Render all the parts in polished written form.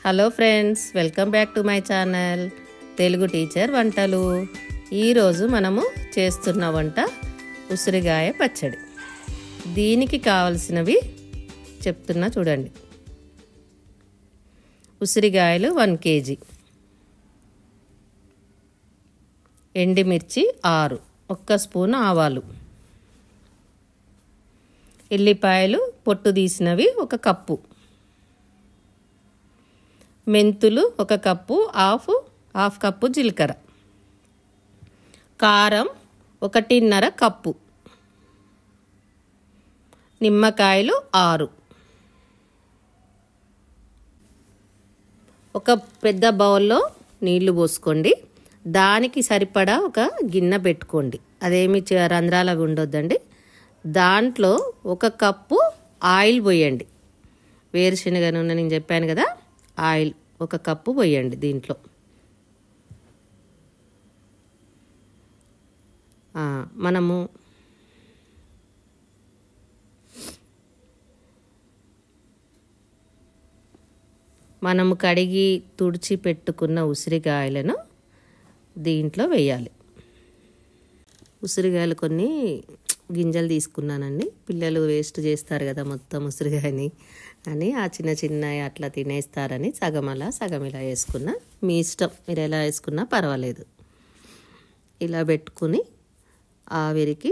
Hello friends, welcome back to my channel Telugu teacher వంటలు. ఈరోజు మనము చేస్తున్న వంట ఉసిరికాయ పచ్చడి. దీనికి కావలసినవి చెప్తున్నా చూడండి. ఉసిరికాయలు 1 kg, ఎండుమిర్చి 6, 1 స్పూన్ ఆవాలు, ఎల్లిపాయలు పొట్టు తీసినవి 1 కప్పు, మెంతులు 1 కప్పు, హాఫ్ కప్పు జీలకర్ర, కారం 1.5 కప్పు, నిమ్మకాయలు 6. ఒక పెద్ద బౌల్లో నీళ్లు పోసుకోండి. దానికి సరిపడా ఒక గిన్నె పెట్టుకోండి. అదేమి రంధ్రాలు ఉండొద్దండి. దాంట్లో 1 కప్పు ఆయిల్ పోయండి. వేరుశనగ నూనె నేను చెప్పాను కదా, ఆయిల్ 1 కప్పు పోయండి. దీంట్లో మనము కడిగి తుడిచి పెట్టుకున్న ఉసిరికాయలను దీంట్లో వేయాలి. ఉసిరికాయలు కొన్ని గింజలు తీసుకున్నానండి. పిల్లలు వేస్ట్ చేస్తారు కదా మొత్తం ఉసిరికాయని అని, ఆ చిన్న అట్లా తినేస్తారని సగం అలా సగం ఇలా వేసుకున్నా. మీ ఇష్టం, మీరు ఎలా వేసుకున్నా పర్వాలేదు. ఇలా పెట్టుకుని ఆవిరికి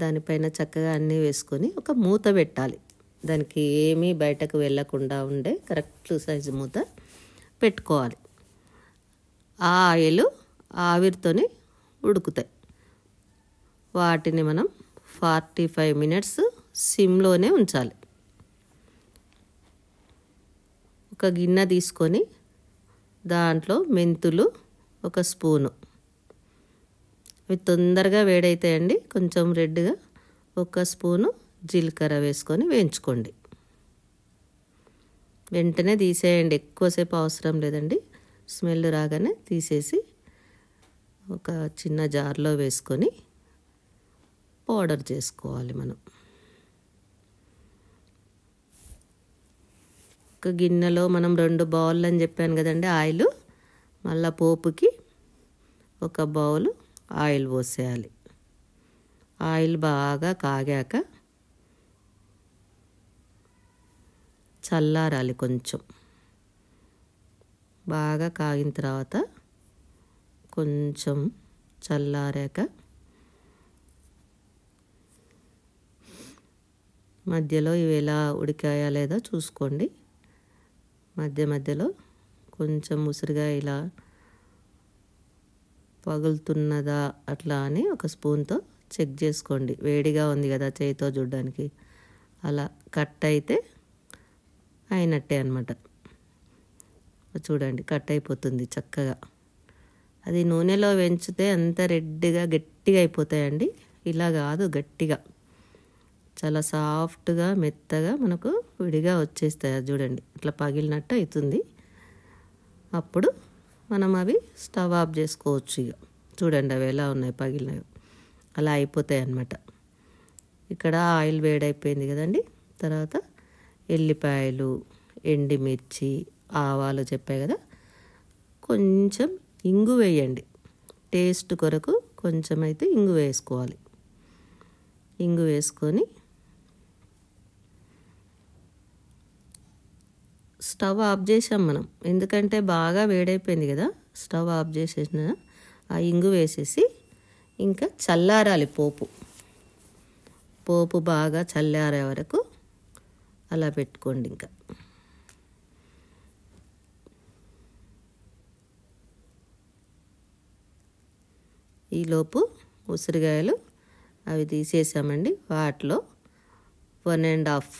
దానిపైన చక్కగా అన్నీ వేసుకొని ఒక మూత పెట్టాలి. దానికి ఏమీ బయటకు వెళ్ళకుండా ఉండే కరెక్ట్ సైజు మూత పెట్టుకోవాలి. ఆ ఆయిల్ ఆవిరితోని ఉడుకుతాయి. వాటిని మనం 45 మినిట్స్ సిమ్లోనే ఉంచాలి. ఒక గిన్నె తీసుకొని దాంట్లో మెంతులు 1 స్పూను, అవి తొందరగా వేడైతాయండి. కొంచెం రెడ్గా 1 స్పూను జీలకర్ర వేసుకొని వేయించుకోండి. వెంటనే తీసేయండి, ఎక్కువసేపు అవసరం లేదండి. స్మెల్ రాగానే తీసేసి ఒక చిన్న జార్లో వేసుకొని పౌడర్ చేసుకోవాలి. మనం ఒక గిన్నెలో మనం 2 బౌల్ అని చెప్పాను కదండి ఆయిల్, మళ్ళీ పోపుకి 1 బౌల్ ఆయిల్ పోసేయాలి. ఆయిల్ బాగా కాగాక చల్లారాలి. కొంచెం బాగా కాగిన తర్వాత కొంచెం చల్లారాక మధ్యలో ఇవి ఎలా ఉడికాయా లేదా చూసుకోండి. మధ్యలో కొంచెం ఉసిరికాయ ఇలా పగులుతున్నదా అట్లా అని 1 స్పూన్తో చెక్ చేసుకోండి. వేడిగా ఉంది కదా చేయితో చూడడానికి, అలా కట్ అయితే అయినట్టే అన్నమాట. చూడండి, కట్ అయిపోతుంది చక్కగా. అది నూనెలో వేయించితే అంత రెడ్గా గట్టిగా అయిపోతాయండి. ఇలా కాదు, గట్టిగా చాలా సాఫ్ట్గా మెత్తగా మనకు విడిగా వచ్చేస్తాయి. చూడండి, ఇట్లా పగిలినట్టు అవుతుంది. అప్పుడు మనం అవి స్టవ్ ఆఫ్ చేసుకోవచ్చు. ఇక చూడండి అవి ఎలా ఉన్నాయి, పగిలినవి అలా అయిపోతాయి అన్నమాట. ఇక్కడ ఆయిల్ వేడైపోయింది కదండి. తర్వాత ఎల్లిపాయలు, ఎండుమిర్చి, ఆవాలు చెప్పాయి కదా, కొంచెం ఇంగు వేయండి. టేస్ట్ కొరకు కొంచెం అయితే ఇంగు వేసుకోవాలి. ఇంగు వేసుకొని స్టవ్ ఆఫ్ చేసాం మనం, ఎందుకంటే బాగా వేడైపోయింది కదా. స్టవ్ ఆఫ్ చేసేసిన ఆ ఇంగు వేసేసి ఇంకా చల్లారాలి. పోపు బాగా చల్లారే వరకు అలా పెట్టుకోండి. ఇంకా ఈలోపు ఉసిరికాయలు అవి తీసేసామండి. వాటిలో 1.5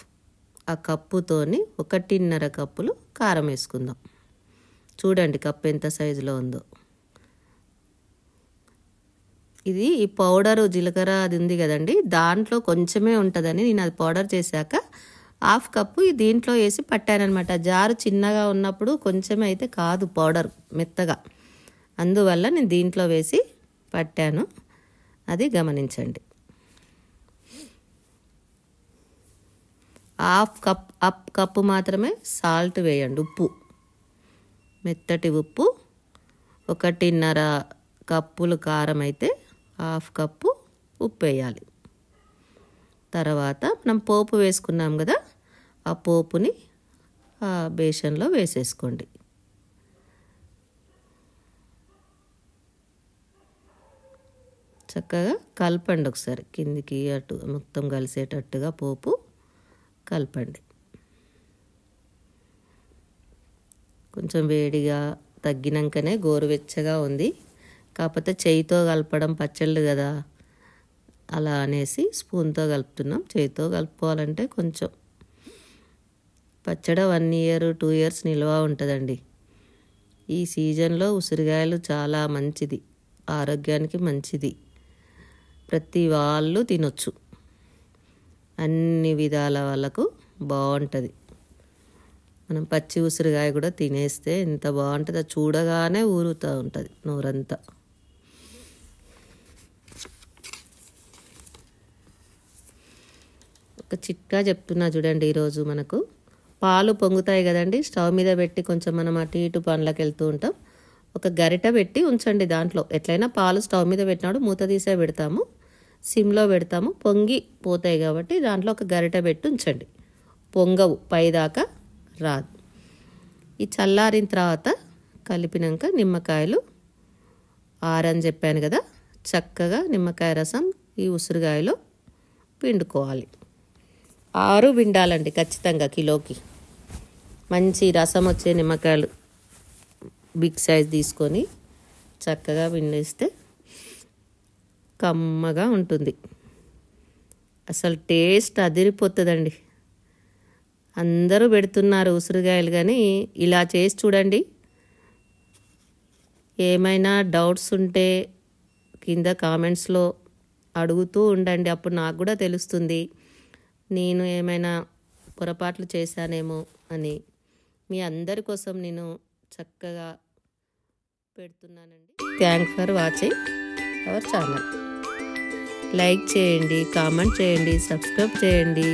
ఆ కప్పుతోని 1.5 కప్పులు కారం వేసుకుందాం. చూడండి కప్పు ఎంత సైజులో ఉందో. ఇది ఈ పౌడరు జీలకర్ర అది ఉంది కదండి, దాంట్లో కొంచెమే ఉంటుందని నేను అది పౌడర్ చేశాక 1/2 కప్పు దీంట్లో వేసి పట్టానమాట. జారు చిన్నగా ఉన్నప్పుడు కొంచెమే అయితే కాదు పౌడర్ మెత్తగా, అందువల్ల నేను దీంట్లో వేసి పట్టాను. అది గమనించండి. 1/2 కప్పు మాత్రమే సాల్ట్ వేయండి, ఉప్పు. మెత్తటి ఉప్పు, 1.5 కప్పులు కారం అయితే 1/2 కప్పు ఉప్పు వేయాలి. తర్వాత మనం పోపు వేసుకున్నాం కదా, ఆ పోపుని ఆ బేషన్లో వేసేసుకోండి. చక్కగా కలపండి, ఒకసారి కిందికి అటు మొత్తం కలిసేటట్టుగా పోపు కలపండి. కొంచెం వేడిగా తగ్గినాకనే గోరువెచ్చగా ఉంది, కాకపోతే చేయితో కలపడం పచ్చళ్ళు కదా అలా అనేసి స్పూన్తో కలుపుతున్నాం. చేయితో కలుపుకోవాలంటే కొంచెం పచ్చడి 1 year 2 years నిల్వ ఉంటుందండి. ఈ సీజన్లో ఉసిరికాయలు చాలా మంచిది, ఆరోగ్యానికి మంచిది, ప్రతి వాళ్ళు తినొచ్చు, అన్ని విధాల వాళ్ళకు బాగుంటుంది. మనం పచ్చి ఉసిరికాయ కూడా తినేస్తే ఎంత బాగుంటుందో, చూడగానే ఊరుతూ ఉంటుంది నోరంతా. ఒక చిట్కా చెప్తున్నా చూడండి. ఈరోజు మనకు పాలు పొంగుతాయి కదండి, స్టవ్ మీద పెట్టి కొంచెం మనం అటు ఇటు పనులకు వెళ్తూ ఉంటాం, ఒక గరిట పెట్టి ఉంచండి దాంట్లో. ఎట్లయినా పాలు స్టవ్ మీద పెట్టినాడు మూత తీసే పెడతాము, సిమ్లో పెడతాము, పొంగి పోతాయి కాబట్టి దాంట్లో ఒక గరిట పెట్టి ఉంచండి. పొంగవు, పైదాకా రాదు. ఈ చల్లారిన తర్వాత కలిపినాక నిమ్మకాయలు 6 అని చెప్పాను కదా, చక్కగా నిమ్మకాయ రసం ఈ ఉసిరికాయలో పిండుకోవాలి. 6 పిండాలండి ఖచ్చితంగా కిలోకి. మంచి రసం వచ్చే నిమ్మకాయలు బిగ్ సైజ్ తీసుకొని చక్కగా పిండేస్తే కమ్మగా ఉంటుంది, అసలు టేస్ట్ అదిరిపోతుందండి. అందరూ పెడుతున్నారు ఉసిరికాయలు, కానీ ఇలా చేసి చూడండి. ఏమైనా డౌట్స్ ఉంటే కింద కామెంట్స్లో అడుగుతూ ఉండండి, అప్పుడు నాకు కూడా తెలుస్తుంది నేను ఏమైనా పొరపాట్లు చేశానేమో అని. మీ అందరి కోసం నేను చక్కగా పెడుతున్నానండి. Thanks for watching our channel. Like చేయండి, కామెంట్ చేయండి, సబ్స్క్రైబ్ చేయండి.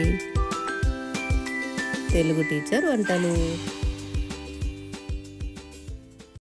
తెలుగు టీచర్ వంటలు.